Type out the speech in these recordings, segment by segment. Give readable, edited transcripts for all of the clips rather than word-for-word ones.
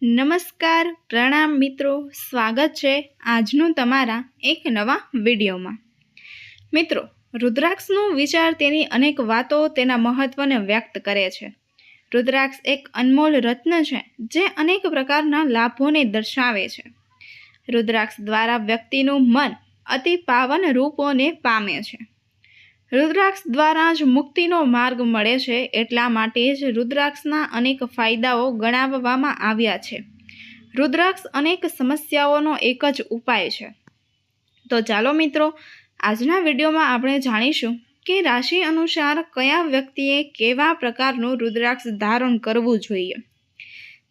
નમસ્કાર પ્રણામ મિત્રો, સ્વાગત છે આજનું તમારા એક નવા વિડીયોમાં। મિત્રો, રુદ્રાક્ષનું વિચાર તેની અનેક વાતો તેના મહત્વને વ્યક્ત કરે છે। રુદ્રાક્ષ એક અનમોલ રત્ન છે જે અનેક પ્રકારના લાભોને દર્શાવે છે। રુદ્રાક્ષ દ્વારા વ્યક્તિનું મન અતિ પાવન રૂપોને પામે છે। રુદ્રાક્ષ દ્વારા જ મુક્તિનો માર્ગ મળે છે, એટલા માટે જ રુદ્રાક્ષના અનેક ફાયદાઓ ગણાવવામાં આવ્યા છે। રુદ્રાક્ષ અનેક સમસ્યાઓનો એક જ ઉપાય છે। તો ચાલો મિત્રો, આજના વિડીયોમાં આપણે જાણીશું કે રાશિ અનુસાર કયા વ્યક્તિએ કેવા પ્રકારનું રુદ્રાક્ષ ધારણ કરવું જોઈએ।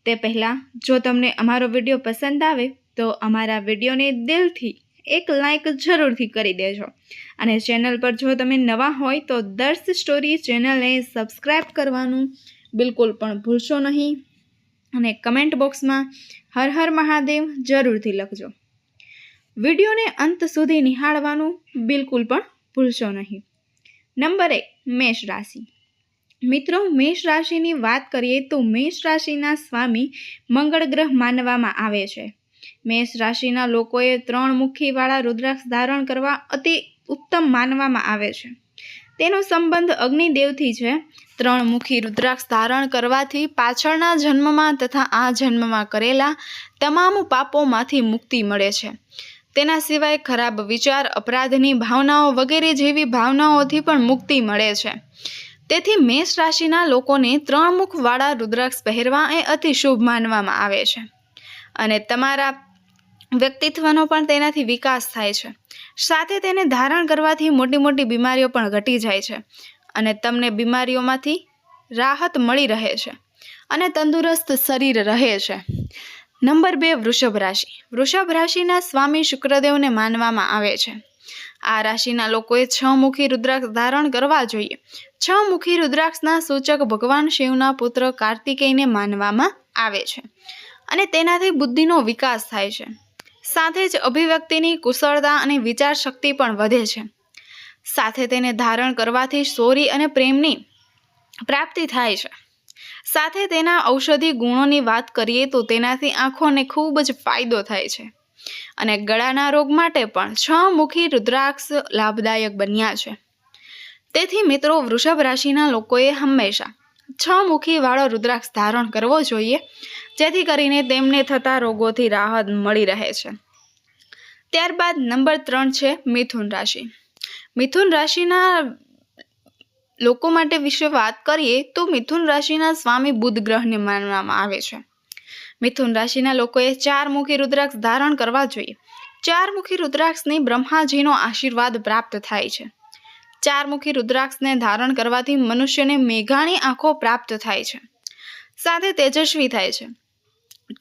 તે પહેલાં જો તમને અમારો વિડીયો પસંદ આવે તો અમારા વિડીયોને દિલથી એક લાઇક જરૂરથી કરી દેજો અને ચેનલ પર જો તમે નવા હોય તો દર્શ સ્ટોરી ચેનલને સબસ્ક્રાઈબ કરવાનું બિલકુલ પણ ભૂલશો નહીં અને કમેન્ટ બોક્સમાં હર હર મહાદેવ જરૂરથી લખજો। વિડીયોને અંત સુધી નિહાળવાનું બિલકુલ પણ ભૂલશો નહીં। નંબર 1, મેષ રાશિ। મિત્રો, મેષ રાશિની વાત કરીએ તો મેષ રાશિના સ્વામી મંગળ ગ્રહ માનવામાં આવે છે। મેષ રાશિના લોકોએ 3 મુખીવાળા રુદ્રાક્ષ ધારણ કરવા અતિ ઉત્તમ માનવામાં આવે છે। તેનો સંબંધ અગ્નિદેવથી છે। 3 મુખી રુદ્રાક્ષ ધારણ કરવાથી પાછળના જન્મમાં તથા આ જન્મમાં કરેલા તમામ પાપોમાંથી મુક્તિ મળે છે। તેના સિવાય ખરાબ વિચાર, અપરાધની ભાવનાઓ વગેરે જેવી ભાવનાઓથી પણ મુક્તિ મળે છે। તેથી મેષ રાશિના લોકોને 3 મુખવાળા રુદ્રાક્ષ પહેરવા એ અતિ શુભ માનવામાં આવે છે અને તમારા વ્યક્તિત્વનો પણ તેનાથી વિકાસ થાય છે। સાથે તેને ધારણ કરવાથી મોટી મોટી બીમારીઓ પણ ઘટી જાય છે અને તમને બીમારીઓમાંથી રાહત મળી રહે છે અને તંદુરસ્ત શરીર રહે છે। નંબર 2, વૃષભ રાશિ। વૃષભ રાશિના સ્વામી શુક્રદેવને માનવામાં આવે છે। આ રાશિના લોકોએ 6 મુખી રુદ્રાક્ષ ધારણ કરવા જોઈએ। 6 મુખી રુદ્રાક્ષના સૂચક ભગવાન શિવના પુત્ર કાર્તિકેયને માનવામાં આવે છે અને તેનાથી બુદ્ધિનો વિકાસ થાય છે। સાથે જ અભિવ્યક્તિની કુશળતા અને વિચાર શક્તિ પણ વધે છે। સાથે તેને ધારણ કરવાથી શૌર્ય અને પ્રેમની પ્રાપ્તિ થાય છે। સાથે તેના ઔષધિ ગુણોની વાત કરીએ તો તેનાથી આંખોને ખૂબ જ ફાયદો થાય છે અને ગળાના રોગ માટે પણ 6 મુખી રુદ્રાક્ષ લાભદાયક બન્યા છે। તેથી મિત્રો, વૃષભ રાશિના લોકોએ હંમેશા 6 મુખીવાળો રુદ્રાક્ષ ધારણ કરવો જોઈએ, જેથી કરીને તેમને થતા રોગોથી રાહત મળી રહે છે। ત્યારબાદ નંબર 3 છે મિથુન રાશિ। મિથુન રાશિના લોકો માટે વિશે વાત કરીએ તો મિથુન રાશિના સ્વામી બુધ ગ્રહને માનવામાં આવે છે। મિથુન રાશિના લોકોએ 4 મુખી રુદ્રાક્ષ ધારણ કરવા જોઈએ। 4 મુખી રુદ્રાક્ષની બ્રહ્માજીનો આશીર્વાદ પ્રાપ્ત થાય છે। 4 મુખી રુદ્રાક્ષને ધારણ કરવાથી મનુષ્યને મેઘાણી આંખો પ્રાપ્ત થાય છે, સાથે તેજસ્વી થાય છે।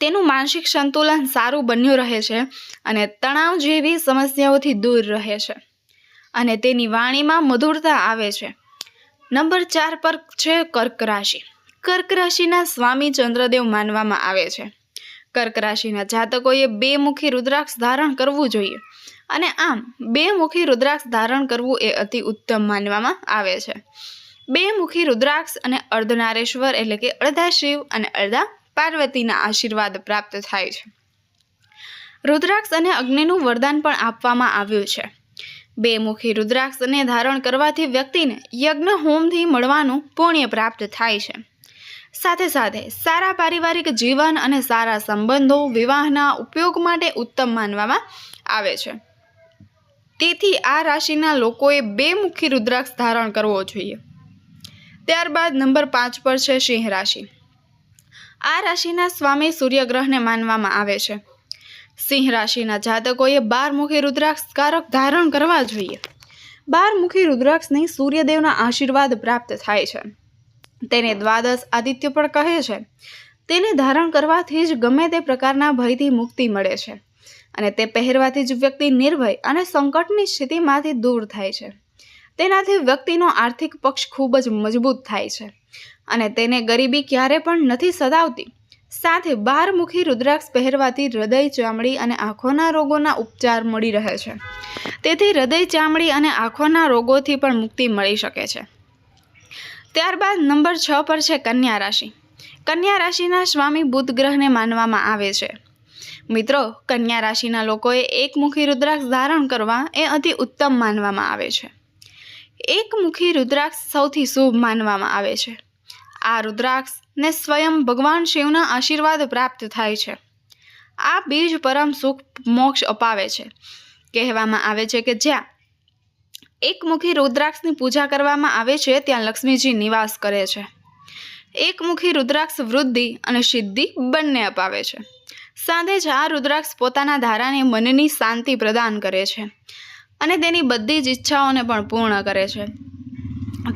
તેનું માનસિક સંતુલન સારું બન્યું રહે છે અને તણાવ જેવી સમસ્યાઓથી દૂર રહે છે અને તેની વાણીમાં મધુરતા આવે છે। નંબર 4 પર છે કર્ક રાશિ। કર્ક રાશિના સ્વામી ચંદ્રદેવ માનવામાં આવે છે। કર્ક રાશિના જાતકોએ 2 મુખી રુદ્રાક્ષ ધારણ કરવું જોઈએ અને આમ 2 મુખી રુદ્રાક્ષ ધારણ કરવું એ અતિ ઉત્તમ માનવામાં આવે છે। 2 મુખી રુદ્રાક્ષ અને અર્ધનારેશ્વર એટલે કે અડધા શિવ અને અડધા પાર્વતીના આશીર્વાદ પ્રાપ્ત થાય છે। રુદ્રાક્ષ અને અગ્નિનું વરદાન પણ આપવામાં આવ્યું છે। 2 મુખી રુદ્રાક્ષને ધારણ કરવાથી વ્યક્તિને યજ્ઞ હોમથી મળવાનું પુણ્ય પ્રાપ્ત થાય છે। સાથે સાથે સારા પારિવારિક જીવન અને સારા સંબંધો વિવાહના ઉપયોગ માટે ઉત્તમ માનવામાં આવે છે। તેથી આ રાશિના લોકોએ 2 મુખી રુદ્રાક્ષ ધારણ કરવો જોઈએ। ત્યારબાદ નંબર 5 પર છે સિંહ રાશિ। આ રાશિના સ્વામી સૂર્યગ્રહને માનવામાં આવે છે। સિંહ રાશિના જાતકોએ 12 મુખી રુદ્રાક્ષ ધારણ કરવા જોઈએ। 12 મુખી રુદ્રાક્ષને સૂર્યદેવના આશીર્વાદ પ્રાપ્ત થાય છે। તેને દ્વાદશ આદિત્ય પણ કહે છે। તેને ધારણ કરવાથી જ ગમે તે પ્રકારના ભયથી મુક્તિ મળે છે અને તે પહેરવાથી જ વ્યક્તિ નિર્ભય અને સંકટની સ્થિતિમાંથી દૂર થાય છે। તેનાથી વ્યક્તિનો આર્થિક પક્ષ ખૂબ જ મજબૂત થાય છે અને તેને ગરીબી ક્યારે પણ નથી સતાવતી। સાથે 12 મુખી રુદ્રાક્ષ પહેરવાથી હૃદય, ચામડી અને આંખોના રોગોના ઉપચાર મળી રહે છે। તેથી હૃદય, ચામડી અને આંખોના રોગોથી પણ મુક્તિ મળી શકે છે। ત્યારબાદ નંબર 6 પર છે કન્યા રાશિ। કન્યા રાશિના સ્વામી બુધ ગ્રહને માનવામાં આવે છે। મિત્રો, કન્યા રાશિના લોકોએ એકમુખી રુદ્રાક્ષ ધારણ કરવા એ અતિ ઉત્તમ માનવામાં આવે છે। એકમુખી રુદ્રાક્ષ સૌથી શુભ માનવામાં આવે છે। આ રુદ્રાક્ષને સ્વયં ભગવાન શિવના આશીર્વાદ પ્રાપ્ત થાય છે। આ બીજ પરમ સુખ મોક્ષ અપાવે છે। કહેવામાં આવે છે કે જ્યાં એકમુખી રુદ્રાક્ષની પૂજા કરવામાં આવે છે ત્યાં લક્ષ્મીજી નિવાસ કરે છે। એકમુખી રુદ્રાક્ષ વૃદ્ધિ અને સિદ્ધિ બંને અપાવે છે। સાથે જ આ રુદ્રાક્ષ પોતાના ધારાને મનની શાંતિ પ્રદાન કરે છે અને તેની બધી જ ઈચ્છાઓને પણ પૂર્ણ કરે છે।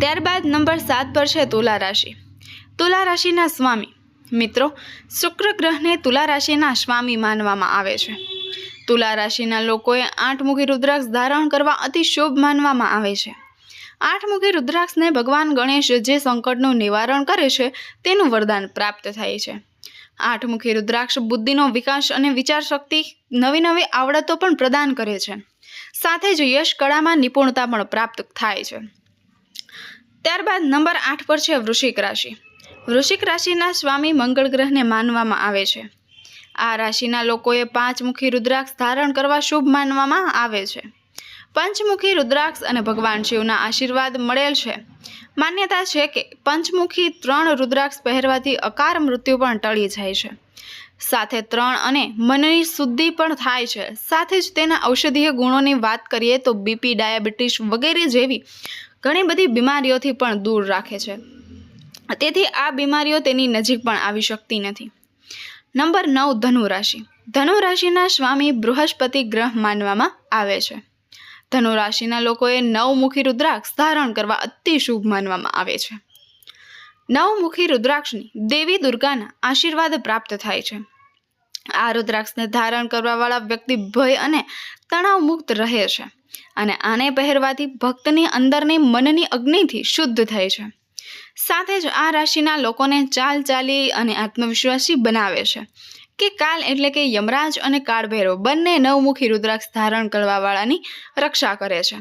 ત્યારબાદ નંબર 7 પર છે તુલા રાશિ। તુલા રાશિના સ્વામી, મિત્રો, શુક્ર ગ્રહને તુલા રાશિના સ્વામી માનવામાં આવે છે। તુલા રાશિના લોકોએ 8મુખી રુદ્રાક્ષ ધારણ કરવા અતિ શુભ માનવામાં આવે છે। 8મુખી રુદ્રાક્ષને ભગવાન ગણેશ જે સંકટનું નિવારણ કરે છે તેનું વરદાન પ્રાપ્ત થાય છે। 8મુખી રુદ્રાક્ષ બુદ્ધિનો વિકાસ અને વિચાર શક્તિ, નવી નવી આવડતો પણ પ્રદાન કરે છે। સાથે જ યશ કળામાં નિપુણતા પણ પ્રાપ્ત થાય છે। ત્યારબાદ નંબર 8 પર છે વૃશ્ચિક રાશિ। વૃશ્ચિક રાશિના સ્વામી મંગળ ગ્રહને માનવામાં આવે છે। આ રાશિના લોકોએ 5મુખી રુદ્રાક્ષ ધારણ કરવા શુભ માનવામાં આવે છે। પંચમુખી રુદ્રાક્ષ અને ભગવાન શિવના આશીર્વાદ મળેલ છે। માન્યતા છે કે પંચમુખી 3 રુદ્રાક્ષ પહેરવાથી અકાળ મૃત્યુ પણ ટળી જાય છે। સાથે 3 અને મનની શુદ્ધિ પણ થાય છે। સાથે જ તેના ઔષધીય ગુણોની વાત કરીએ તો બીપી, ડાયાબિટીસ વગેરે જેવી ઘણી બધી બીમારીઓથી પણ દૂર રાખે છે। તેથી આ બીમારીઓ તેની નજીક પણ આવી શકતી નથી। નંબર 9 ધનુ રાશિ। ધનુ રાશિના સ્વામી બૃહસ્પતિ ગ્રહ માનવામાં આવે છે। ધનુ રાશિના લોકોએ 9મુખી રુદ્રાક્ષ ધારણ કરવા અતિ શુભ માનવામાં આવે છે। 9મુખી રુદ્રાક્ષની દેવી દુર્ગાના આશીર્વાદ પ્રાપ્ત થાય છે। આ રુદ્રાક્ષને ધારણ કરવાવાળા વ્યક્તિ ભય અને તણાવ મુક્ત રહે છે અને આને પહેરવાથી ભક્તની અંદરની મનની અગ્નિથી શુદ્ધ થાય છે। સાથે જ આ રાશિના લોકોને ચાલી અને આત્મવિશ્વાસી બનાવે છે કે કાલ એટલે કે યમરાજ અને કાળભૈરવ બંને 9મુખી રુદ્રાક્ષ ધારણ કરવાવાળાની રક્ષા કરે છે।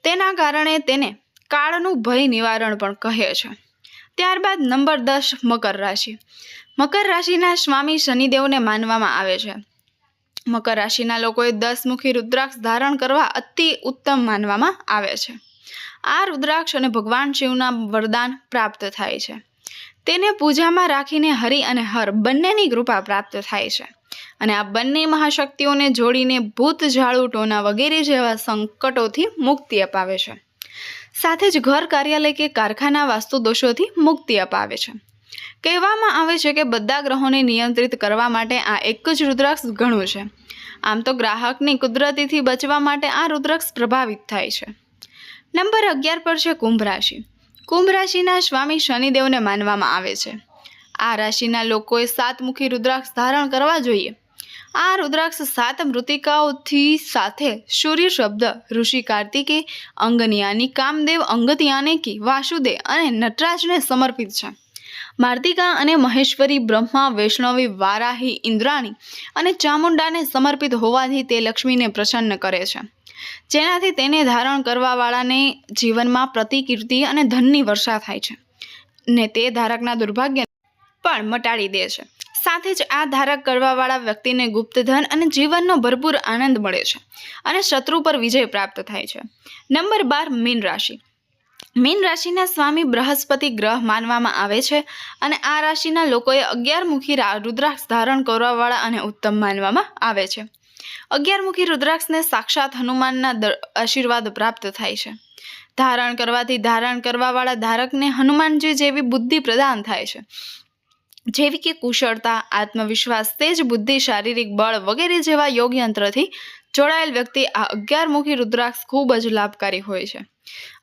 તેના કારણે તેને કાળનું ભય નિવારણ પણ કહે છે। ત્યારબાદ નંબર 10 મકર રાશિ। મકર રાશિના સ્વામી શનિદેવને માનવામાં આવે છે। મકર રાશિના લોકોએ 10મુખી રુદ્રાક્ષ ધારણ કરવા અતિ ઉત્તમ માનવામાં આવે છે। આ રુદ્રાક્ષ અને ભગવાન શિવના વરદાન પ્રાપ્ત થાય છે। તેને પૂજામાં રાખીને હરિ અને હર બંનેની કૃપા પ્રાપ્ત થાય છે અને આ બંને મહાશક્તિઓને જોડીને ભૂત, ઝાડુ, ટોના વગેરે જેવા સંકટોથી મુક્તિ અપાવે છે। સાથે જ ઘર, કાર્યાલય કે કારખાના વાસ્તુ દોષોથી મુક્તિ અપાવે છે। કહેવામાં આવે છે કે બધા ગ્રહોને નિયંત્રિત કરવા માટે આ એક જ રુદ્રાક્ષ ઘણું છે। આમ તો ગ્રાહકની કુદરતીથી બચવા માટે આ રુદ્રાક્ષ પ્રભાવિત થાય છે। નંબર 11 પર છે કુંભ રાશિ। કુંભ રાશિના સ્વામી શનિદેવને માનવામાં આવે છે। આ રાશિના લોકોએ 7મુખી રુદ્રાક્ષ ધારણ કરવા જોઈએ। આ રુદ્રાક્ષ 7 મૃતિકાઓથી સાથે સૂર્ય શબ્દ, ઋષિ કાર્તિકે, અંગનિયાની, કામદેવ, અંગતયાનેકી, વાસુદેવ અને નટરાજને સમર્પિત છે। માર્તિકા અને મહેશ્વરી, બ્રહ્મા, વૈષ્ણવી, વારાહી, ઇન્દ્રાણી અને ચામુંડાને સમર્પિત હોવાથી તે લક્ષ્મીને પ્રસન્ન કરે છે, જેનાથી તેને ધારણ કરવાવાળાને જીવનમાં પ્રતિકીર્તિ અને ધનની વર્ષા થાય છે ને તે ધારકના દુર્ભાગ્ય પણ મટાડી દે છે। સાથે જ આ ધારક કરવાવાળા વ્યક્તિને ગુપ્ત ધન અને જીવનનો ભરપૂર આનંદ મળે છે અને શત્રુ પર વિજય પ્રાપ્ત થાય છે। નંબર 12 મીન રાશિ। મીન રાશિના સ્વામી બૃહસ્પતિ ગ્રહ માનવામાં આવે છે અને આ રાશિના લોકોએ 11મુખી રુદ્રાક્ષ ધારણ કરવાવાળા અને ઉત્તમ માનવામાં આવે છે। 11મુખી રુદ્રાક્ષને સાક્ષાત હનુમાનના આશીર્વાદ પ્રાપ્ત થાય છે। ધારણ કરવાથી ધારણ કરવાવાળા ધારકને હનુમાનજી જેવી બુદ્ધિ પ્રદાન થાય છે, જેવી કે કુશળતા, આત્મવિશ્વાસ, તેજ બુદ્ધિ, શારીરિક બળ વગેરે જેવા યોગ યંત્રથી જોડાયેલ વ્યક્તિ આ 11મુખી રુદ્રાક્ષ ખૂબ જ લાભકારી હોય છે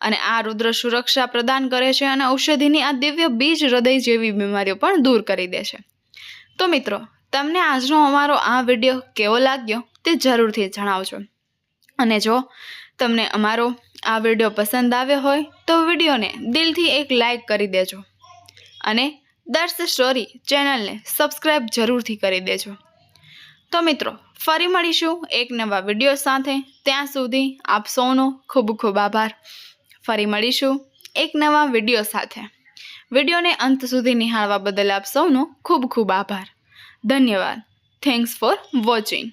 અને આ રુદ્ર સુરક્ષા પ્રદાન કરે છે અને ઔષધિની આ દિવ્ય બીજ હૃદય જેવી બીમારીઓ પણ દૂર કરી દે છે। તો મિત્રો, તમને આજનો અમારો આ વિડીયો કેવો લાગ્યો તે જરૂરથી જણાવજો અને જો તમને અમારો આ વિડીયો પસંદ આવ્યો હોય તો વિડીયોને દિલથી એક લાઈક કરી દેજો અને દર્શ સ્ટોરી ચેનલને સબસ્ક્રાઈબ જરૂરથી કરી દેજો। તો મિત્રો, ફરી મળીશું એક નવા વિડીયો સાથે। ત્યાં સુધી આપ સૌનો ખૂબ ખૂબ આભાર। ફરી મળીશું એક નવા વિડીયો સાથે। વિડીયોને અંત સુધી નિહાળવા બદલ આપ સૌનો ખૂબ ખૂબ આભાર. ધન્યવાદ. Thanks for watching.